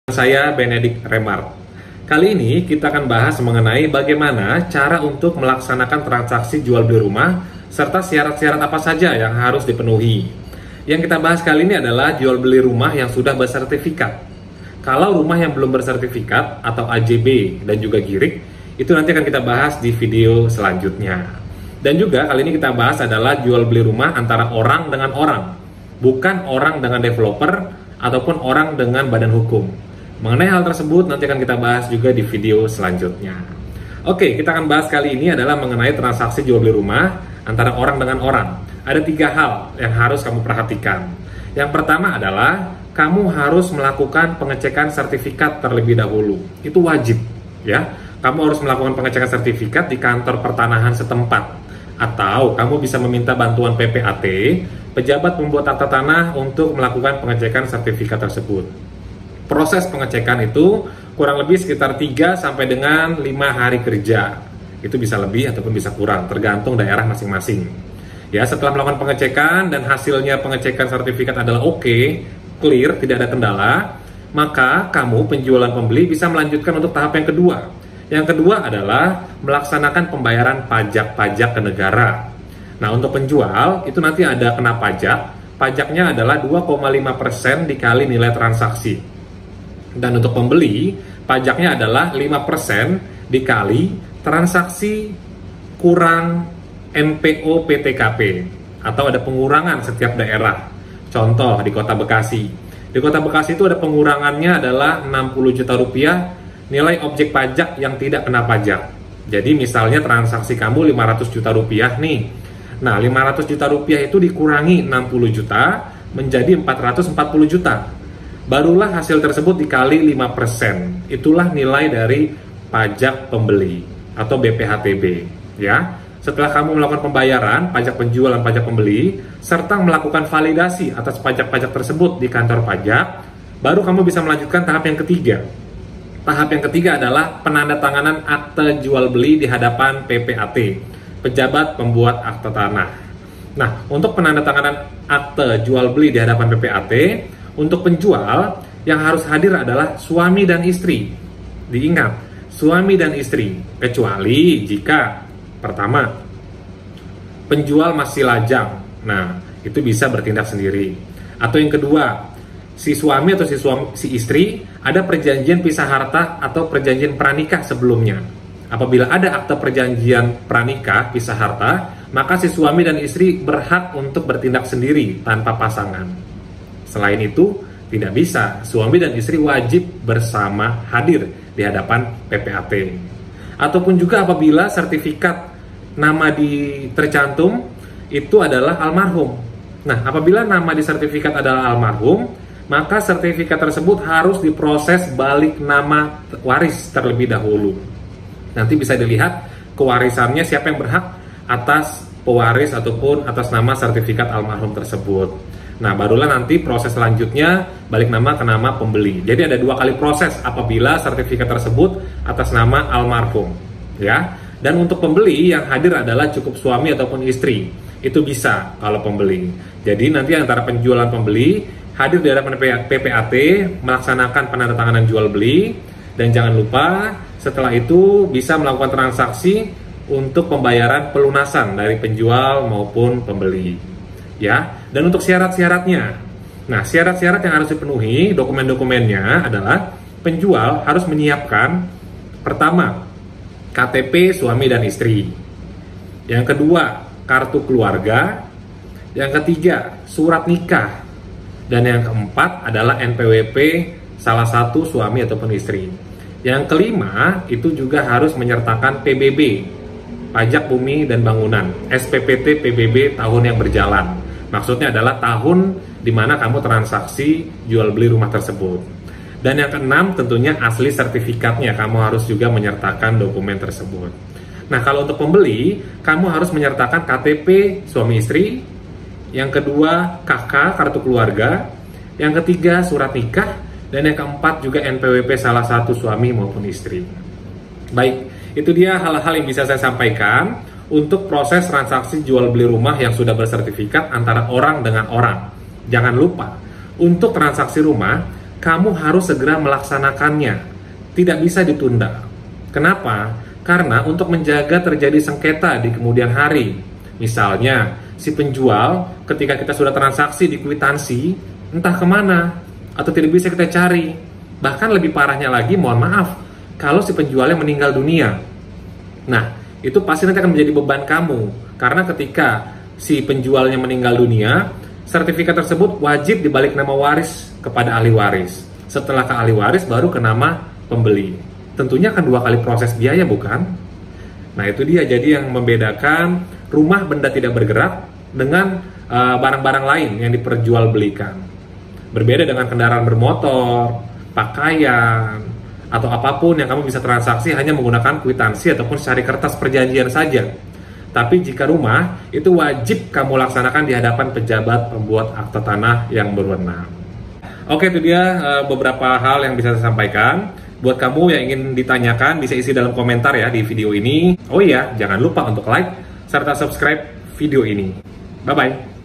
Saya Benedik Remart. Kali ini kita akan bahas mengenai bagaimana cara untuk melaksanakan transaksi jual beli rumah serta syarat-syarat apa saja yang harus dipenuhi. Yang kita bahas kali ini adalah jual beli rumah yang sudah bersertifikat. Kalau rumah yang belum bersertifikat atau AJB dan juga GIRIK, itu nanti akan kita bahas di video selanjutnya. Dan juga kali ini kita bahas adalah jual beli rumah antara orang dengan orang, bukan orang dengan developer ataupun orang dengan badan hukum. Mengenai hal tersebut nanti akan kita bahas juga di video selanjutnya. Oke, kita akan bahas kali ini adalah mengenai transaksi jual beli rumah antara orang dengan orang. Ada 3 hal yang harus kamu perhatikan. Yang pertama adalah kamu harus melakukan pengecekan sertifikat terlebih dahulu. Itu wajib, ya. Kamu harus melakukan pengecekan sertifikat di kantor pertanahan setempat, atau kamu bisa meminta bantuan PPAT, pejabat pembuat akta tanah, untuk melakukan pengecekan sertifikat tersebut. Proses pengecekan itu kurang lebih sekitar 3 sampai dengan 5 hari kerja. Itu bisa lebih ataupun bisa kurang, tergantung daerah masing-masing. Ya, setelah melakukan pengecekan dan hasilnya pengecekan sertifikat adalah oke, clear, tidak ada kendala, maka kamu penjualan pembeli bisa melanjutkan untuk tahap yang kedua. Yang kedua adalah melaksanakan pembayaran pajak-pajak ke negara. Nah, untuk penjual itu nanti ada kena pajak. Pajaknya adalah 2,5% dikali nilai transaksi. Dan untuk pembeli, pajaknya adalah 5% dikali transaksi kurang NPO PTKP, atau ada pengurangan setiap daerah. Contoh di Kota Bekasi. Di Kota Bekasi itu ada pengurangannya adalah 60 juta rupiah nilai objek pajak yang tidak kena pajak. Jadi misalnya transaksi kamu 500 juta rupiah nih. Nah, 500 juta rupiah itu dikurangi 60 juta menjadi 440 juta. Barulah hasil tersebut dikali 5%. Itulah nilai dari pajak pembeli atau BPHTB, ya. Setelah kamu melakukan pembayaran pajak penjual dan pajak pembeli serta melakukan validasi atas pajak-pajak tersebut di kantor pajak, baru kamu bisa melanjutkan tahap yang ketiga. Tahap yang ketiga adalah penandatanganan akte jual beli di hadapan PPAT, pejabat pembuat akta tanah. Nah, untuk penandatanganan akte jual beli di hadapan PPAT, untuk penjual yang harus hadir adalah suami dan istri. Diingat, suami dan istri, kecuali jika pertama, penjual masih lajang. Nah, itu bisa bertindak sendiri. Atau yang kedua, si suami atau si istri ada perjanjian pisah harta atau perjanjian pranikah sebelumnya. Apabila ada akte perjanjian pranikah pisah harta, maka si suami dan istri berhak untuk bertindak sendiri tanpa pasangan. Selain itu, tidak bisa. Suami dan istri wajib bersama hadir di hadapan PPAT. Ataupun juga apabila sertifikat nama tercantum itu adalah almarhum. Nah, apabila nama di sertifikat adalah almarhum, maka sertifikat tersebut harus diproses balik nama waris terlebih dahulu. Nanti bisa dilihat kewarisannya siapa yang berhak atas pewaris ataupun atas nama sertifikat almarhum tersebut. Nah, barulah nanti proses selanjutnya balik nama ke nama pembeli. Jadi ada 2 kali proses apabila sertifikat tersebut atas nama almarhum, ya. Dan untuk pembeli yang hadir adalah cukup suami ataupun istri. Itu bisa kalau pembeli. Jadi nanti antara penjual dan pembeli hadir di hadapan PPAT melaksanakan penandatanganan jual beli, dan jangan lupa setelah itu bisa melakukan transaksi untuk pembayaran pelunasan dari penjual maupun pembeli, ya. Dan untuk syarat-syaratnya, nah, syarat-syarat yang harus dipenuhi, dokumen-dokumennya adalah penjual harus menyiapkan pertama, KTP suami dan istri. Yang kedua, kartu keluarga. Yang ketiga, surat nikah. Dan yang keempat adalah NPWP salah satu suami ataupun istri. Yang kelima, itu juga harus menyertakan PBB, pajak bumi dan bangunan, SPPT PBB tahun yang berjalan. Maksudnya adalah tahun di mana kamu transaksi jual beli rumah tersebut. Dan yang keenam tentunya asli sertifikatnya, kamu harus juga menyertakan dokumen tersebut. Nah, kalau untuk pembeli, kamu harus menyertakan KTP suami istri. Yang kedua, KK, kartu keluarga. Yang ketiga, surat nikah. Dan yang keempat juga NPWP salah satu suami maupun istri. Baik, itu dia hal-hal yang bisa saya sampaikan untuk proses transaksi jual beli rumah yang sudah bersertifikat antara orang dengan orang. Jangan lupa, untuk transaksi rumah kamu harus segera melaksanakannya. Tidak bisa ditunda. Kenapa? Karena untuk menjaga terjadi sengketa di kemudian hari. Misalnya, si penjual ketika kita sudah transaksi di kwitansi, entah kemana, atau tidak bisa kita cari. Bahkan lebih parahnya lagi, mohon maaf, kalau si penjualnya meninggal dunia. Nah, itu pasti nanti akan menjadi beban kamu. Karena ketika si penjualnya meninggal dunia, sertifikat tersebut wajib dibalik nama waris kepada ahli waris. Setelah ke ahli waris, baru ke nama pembeli. Tentunya akan 2 kali proses biaya, bukan? Nah, itu dia jadi yang membedakan rumah benda tidak bergerak dengan barang-barang lain yang diperjualbelikan. Berbeda dengan kendaraan bermotor, pakaian, atau apapun yang kamu bisa transaksi hanya menggunakan kwitansi ataupun secari kertas perjanjian saja. Tapi jika rumah, itu wajib kamu laksanakan di hadapan pejabat pembuat akta tanah yang berwenang. Oke, itu dia beberapa hal yang bisa saya sampaikan. Buat kamu yang ingin ditanyakan, bisa isi dalam komentar ya di video ini. Oh iya, jangan lupa untuk like serta subscribe video ini. Bye-bye.